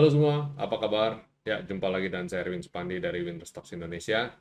Halo semua, apa kabar? Ya, jumpa lagi dan saya Erwin Supandi dari Winter Stocks Indonesia.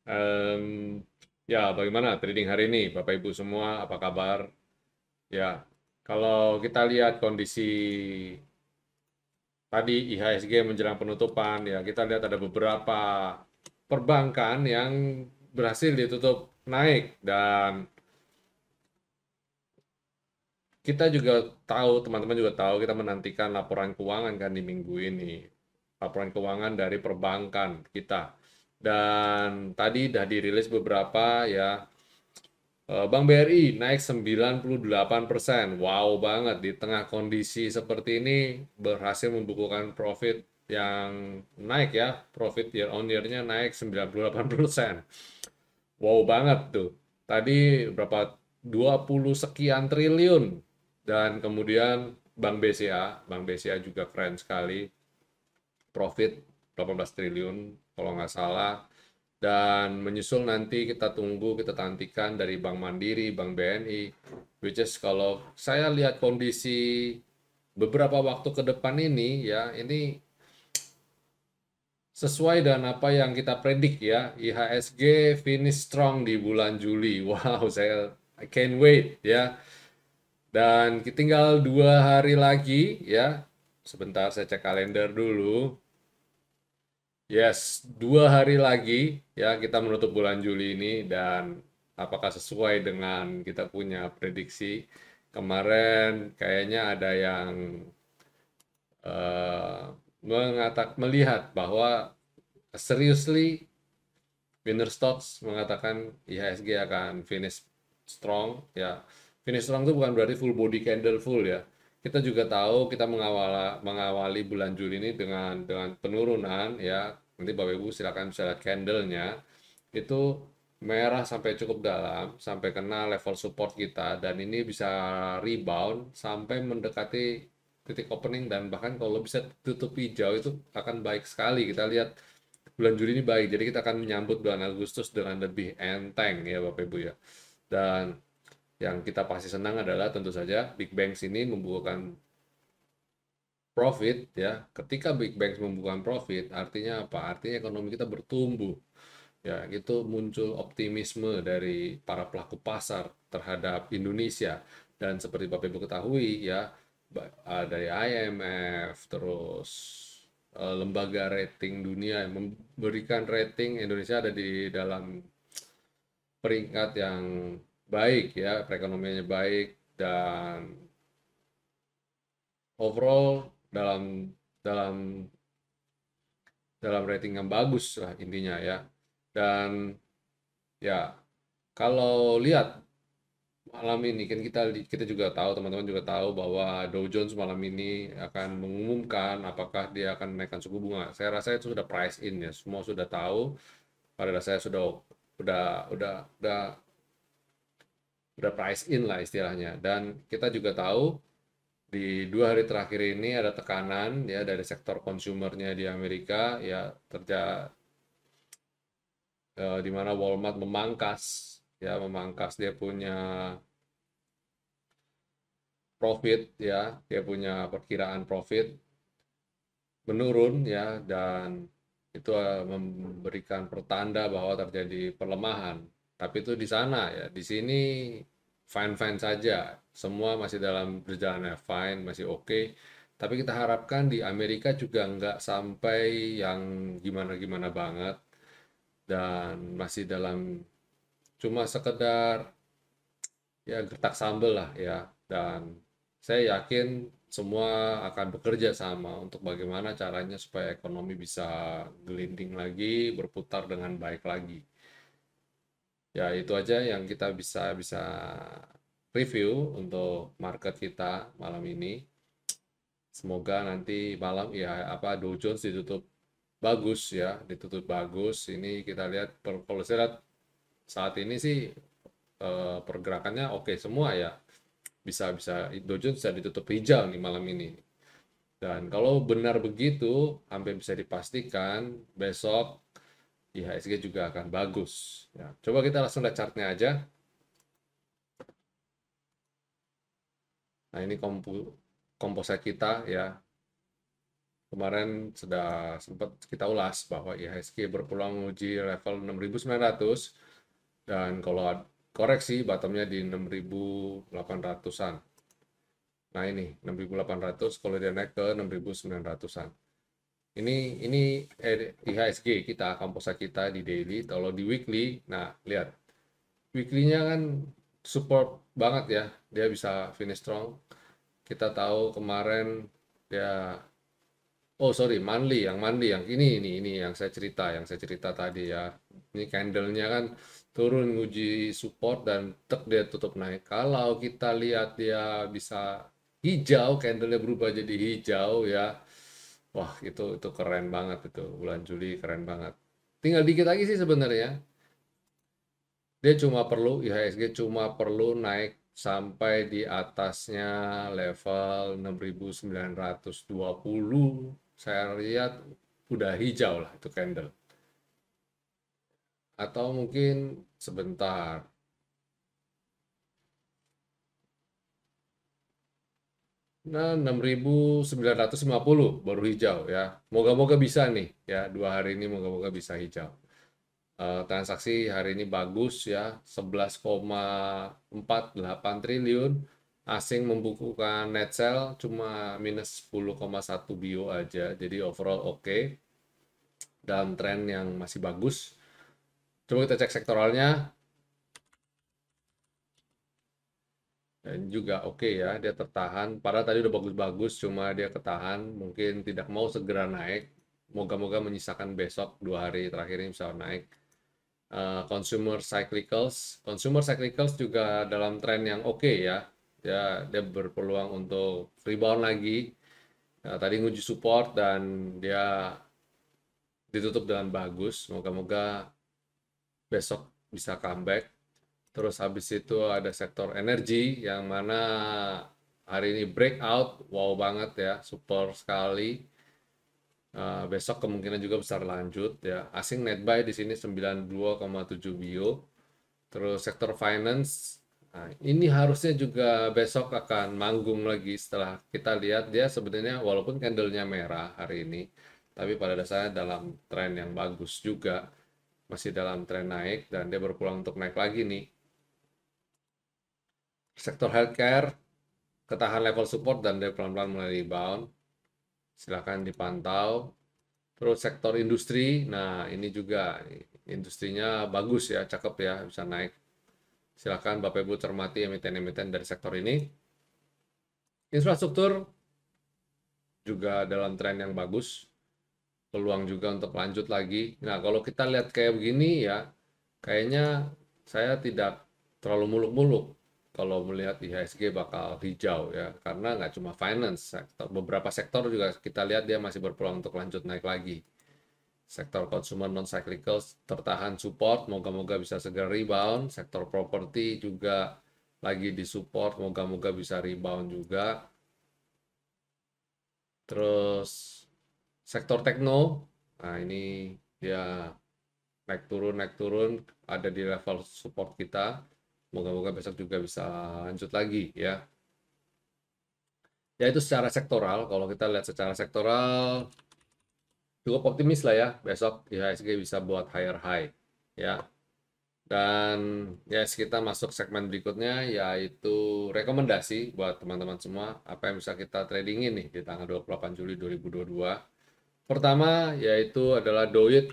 Em, ya, bagaimana trading hari ini, Bapak Ibu semua? Apa kabar? Ya, kalau kita lihat kondisi tadi IHSG menjelang penutupan, ya kita lihat ada beberapa perbankan yang berhasil ditutup naik dan kita juga tahu, teman-teman juga tahu, kita menantikan laporan keuangan kan di minggu ini. Laporan keuangan dari perbankan kita. Dan tadi sudah dirilis beberapa ya. Bank BRI naik 98%. Wow banget, di tengah kondisi seperti ini berhasil membukukan profit yang naik ya. Profit year on year-nya naik 98%. Wow banget tuh. Tadi berapa? 20 sekian triliun. Dan kemudian Bank BCA juga keren sekali. Profit 18 triliun kalau nggak salah. Dan menyusul nanti kita tunggu, kita tantikan dari Bank Mandiri, Bank BNI. Which is kalau saya lihat kondisi beberapa waktu ke depan ini ya, ini sesuai dengan apa yang kita predik ya, IHSG finish strong di bulan Juli. Wow, I can't wait ya. Dan tinggal 2 hari lagi ya. Sebentar saya cek kalender dulu. Yes, 2 hari lagi ya kita menutup bulan Juli ini dan apakah sesuai dengan kita punya prediksi kemarin kayaknya ada yang eh, melihat bahwa seriously Winner Stocks mengatakan IHSG akan finish strong ya. Finish strong itu bukan berarti full body candle full ya. Kita juga tahu kita mengawali bulan Juli ini dengan penurunan ya. Nanti Bapak Ibu silakan bisa lihat candlenya itu merah sampai cukup dalam sampai kena level support kita dan ini bisa rebound sampai mendekati titik opening dan bahkan kalau bisa tutup hijau itu akan baik sekali. Kita lihat bulan Juli ini baik, jadi kita akan menyambut bulan Agustus dengan lebih enteng ya Bapak Ibu ya. Dan yang kita pasti senang adalah tentu saja Big Banks ini membukukan profit ya. Ketika Big Banks membukukan profit, artinya apa? Artinya ekonomi kita bertumbuh. Ya, itu muncul optimisme dari para pelaku pasar terhadap Indonesia. Dan seperti Bapak Ibu ketahui ya, dari IMF, terus lembaga rating dunia yang memberikan rating Indonesia ada di dalam peringkat yang baik ya, perekonomiannya baik dan overall dalam dalam dalam rating yang bagus lah intinya ya. Dan ya kalau lihat malam ini kan kita juga tahu, teman-teman juga tahu bahwa Dow Jones malam ini akan mengumumkan apakah dia akan menaikkan suku bunga. Saya rasa itu sudah price in ya, semua sudah tahu. Pada dasarnya udah udah udah udah price in lah istilahnya. Dan kita juga tahu di 2 hari terakhir ini ada tekanan ya dari sektor konsumernya di Amerika ya di mana Walmart memangkas dia punya profit ya, dia punya perkiraan profit menurun ya dan itu memberikan pertanda bahwa terjadi pelemahan. Tapi itu di sana ya, di sini fine-fine saja. Semua masih dalam berjalannya fine, masih oke. Tapi kita harapkan di Amerika juga nggak sampai yang gimana-gimana banget dan masih dalam cuma sekedar ya gertak sambel lah ya. Dan saya yakin semua akan bekerja sama untuk bagaimana caranya supaya ekonomi bisa gelinding lagi, berputar dengan baik lagi. Ya itu aja yang kita bisa bisa review untuk market kita malam ini. Semoga nanti malam ya apa Dow Jones ditutup bagus ya, ditutup bagus. Ini kita lihat kalau saya lihat saat ini sih pergerakannya oke semua ya. Bisa bisa Dow Jones bisa ditutup hijau nih malam ini. Dan kalau benar begitu, hampir bisa dipastikan besok IHSG juga akan bagus. Ya, coba kita langsung lihat chartnya aja. Nah ini komposit kita ya. kemarin sudah sempat kita ulas bahwa IHSG berpeluang uji level 6.900 dan kalau koreksi bottomnya di 6.800-an. Nah ini 6.800 kalau dia naik ke 6.900-an. Ini IHSG kita, komposa kita di daily. Kalau di weekly, nah lihat weekly-nya kan support banget ya, dia bisa finish strong. Kita tahu kemarin dia, oh sorry, monthly yang ini yang saya cerita tadi ya. Ini candle-nya kan turun nguji support dan tek dia tutup naik. Kalau kita lihat dia bisa hijau, candle-nya berubah jadi hijau ya. Wah, itu keren banget itu. Bulan Juli keren banget. Tinggal dikit lagi sih sebenarnya. Dia cuma perlu IHSG cuma perlu naik sampai di atasnya level 6.920. Saya lihat udah hijau lah itu candle. Atau mungkin sebentar. Nah, 6.950 baru hijau ya. Moga-moga bisa nih ya, 2 hari ini moga-moga bisa hijau. Transaksi hari ini bagus ya, 11,48 triliun. Asing membukukan net sell cuma minus 10,1 bio aja. Jadi overall oke. Dalam tren yang masih bagus. Coba kita cek sektoralnya. Dan juga oke ya, dia tertahan. Padahal tadi udah bagus-bagus, cuma dia ketahan. Mungkin tidak mau segera naik. Moga-moga menyisakan besok 2 hari terakhir ini bisa naik. Consumer cyclicals juga dalam tren yang oke ya. Dia berpeluang untuk rebound lagi. Tadi nguji support dan dia ditutup dengan bagus. Moga-moga besok bisa comeback. Terus habis itu ada sektor energi yang mana hari ini breakout, wow banget ya, super sekali. Besok kemungkinan juga besar lanjut ya. Asing net buy di sini 92,7 bio. Terus sektor finance, nah, ini harusnya juga besok akan manggung lagi setelah kita lihat dia sebenarnya walaupun candlenya merah hari ini, tapi pada dasarnya dalam tren yang bagus juga, masih dalam tren naik dan dia berpeluang untuk naik lagi nih. Sektor healthcare ketahan level support dan dia pelan-pelan mulai rebound. Silakan dipantau. Terus sektor industri, nah ini juga industrinya bagus ya, cakep ya, bisa naik. Silakan Bapak Ibu cermati emiten-emiten dari sektor ini. Infrastruktur juga dalam tren yang bagus, peluang juga untuk lanjut lagi. Nah, kalau kita lihat kayak begini ya, kayaknya saya tidak terlalu muluk-muluk kalau melihat IHSG bakal hijau ya, karena nggak cuma finance, beberapa sektor juga kita lihat dia masih berpeluang untuk lanjut naik lagi. Sektor consumer non cyclical tertahan support, moga-moga bisa segera rebound. Sektor properti juga lagi di support, moga-moga bisa rebound juga. Terus sektor tekno, nah ini dia naik turun ada di level support kita. Moga-moga besok juga bisa lanjut lagi ya. Ya itu secara sektoral, kalau kita lihat secara sektoral cukup optimis lah ya besok IHSG bisa buat higher high ya. Dan yes, kita masuk segmen berikutnya yaitu rekomendasi buat teman-teman semua apa yang bisa kita tradingin nih di tanggal 28 Juli 2022. Pertama yaitu adalah DOIT.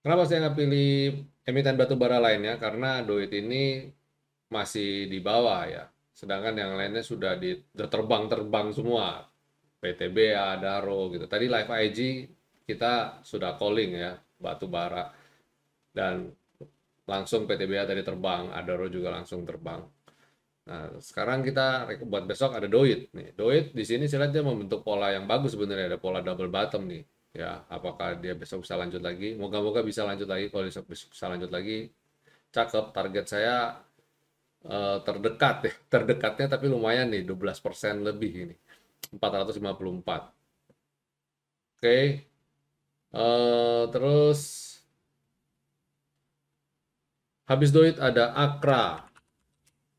Kenapa saya nggak pilih emiten batubara lainnya? Karena DOIT ini masih di bawah ya. Sedangkan yang lainnya udah terbang-terbang semua. PTBA, Daro gitu. Tadi Live IG kita sudah calling ya batubara dan langsung PTBA tadi terbang, Adaro juga langsung terbang. Nah, sekarang kita buat besok ada Doit nih. Doit di sini saya lihat dia membentuk pola yang bagus sebenarnya, ada pola double bottom nih. Ya, apakah dia besok bisa lanjut lagi? Moga-moga bisa lanjut lagi. Kalau besok bisa lanjut lagi, cakep. Target saya terdekat ya, terdekatnya tapi lumayan nih, 12% lebih ini. 454. Oke. Terus habis Doit ada Akra.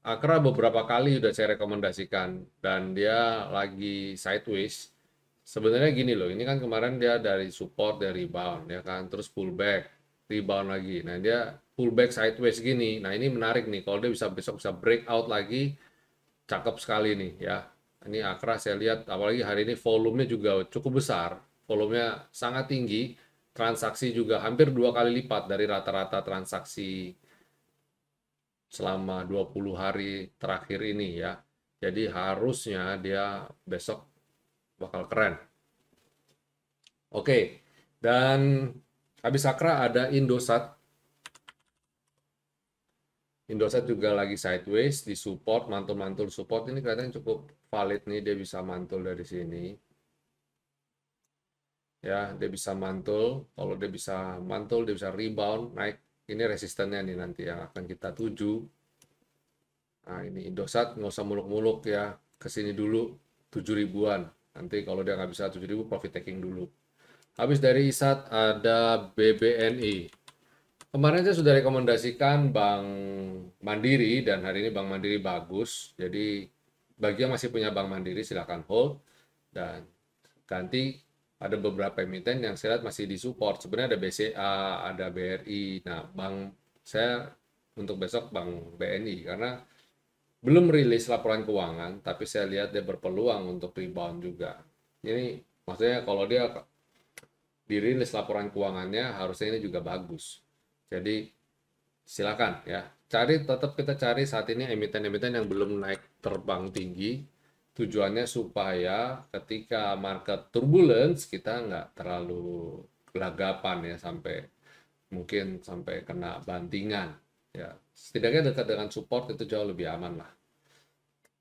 Akra beberapa kali sudah saya rekomendasikan dan dia lagi sideways sebenarnya gini loh, ini kan kemarin dia dari support, dari rebound ya kan, terus pullback, rebound lagi. Nah, dia pullback sideways gini. Nah, ini menarik nih kalau dia bisa besok bisa breakout lagi, cakep sekali nih ya. Ini Akra saya lihat apalagi hari ini volumenya juga cukup besar, volumenya sangat tinggi, transaksi juga hampir 2 kali lipat dari rata-rata transaksi selama 20 hari terakhir ini ya. Jadi harusnya dia besok bakal keren. Oke, dan habis Sakra ada Indosat. Indosat juga lagi sideways di support, mantul-mantul support. Ini kelihatannya cukup valid nih, dia bisa mantul dari sini. Ya, dia bisa mantul. Kalau dia bisa mantul, dia bisa rebound, naik. Ini resistennya nih nanti yang akan kita tuju. Nah, ini Indosat nggak usah muluk-muluk ya. Kesini dulu 7 ribuan. Nanti kalau dia nggak bisa 7 ribu, profit taking dulu. Habis dari ISAT ada BBNI. Kemarin saya sudah rekomendasikan Bank Mandiri dan hari ini Bank Mandiri bagus. Jadi bagi yang masih punya Bank Mandiri silakan hold dan ganti ada beberapa emiten yang saya lihat masih disupport. Sebenarnya ada BCA, ada BRI. Nah, bank saya untuk besok Bank BNI karena belum rilis laporan keuangan, tapi saya lihat dia berpeluang untuk rebound juga. Ini maksudnya kalau dia dirilis laporan keuangannya harusnya ini juga bagus. Jadi silakan ya. Tetap kita cari saat ini emiten-emiten yang belum naik terbang tinggi. Tujuannya supaya ketika market turbulence kita nggak terlalu gelagapan ya sampai mungkin sampai kena bantingan. Ya, setidaknya dekat dengan support itu jauh lebih aman lah.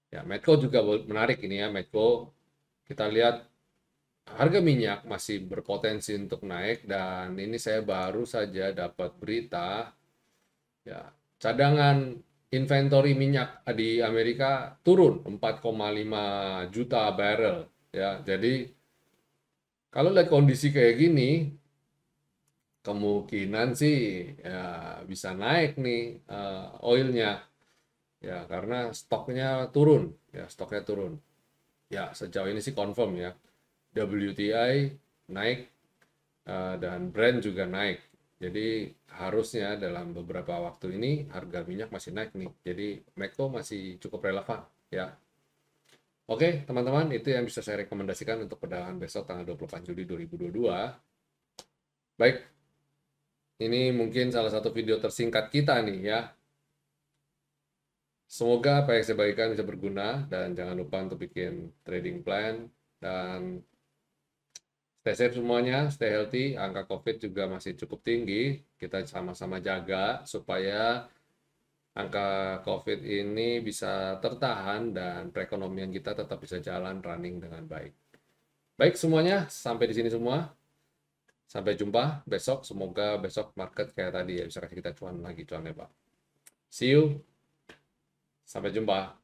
Ya, Medco juga menarik ini ya, Medco. Kita lihat harga minyak masih berpotensi untuk naik dan ini saya baru saja dapat berita ya, cadangan inventory minyak di Amerika turun 4,5 juta barrel ya. Jadi kalau lihat kondisi kayak gini kemungkinan sih ya bisa naik nih oilnya ya karena stoknya turun ya, stoknya turun. Ya, sejauh ini sih confirm ya. WTI naik dan Brent juga naik. Jadi harusnya dalam beberapa waktu ini harga minyak masih naik nih. Jadi Mekko masih cukup relevan ya. Oke, teman-teman, itu yang bisa saya rekomendasikan untuk perdagangan besok tanggal 24 Juli 2022. Baik, ini mungkin salah satu video tersingkat kita nih ya. Semoga apa yang saya bagikan bisa berguna dan jangan lupa untuk bikin trading plan dan stay safe semuanya, stay healthy, angka COVID juga masih cukup tinggi, kita sama-sama jaga supaya angka COVID ini bisa tertahan dan perekonomian kita tetap bisa jalan running dengan baik. Baik semuanya, sampai di sini semua. Sampai jumpa besok, semoga besok market kayak tadi ya bisa kasih kita cuan lagi, cuan lebar. See you, sampai jumpa.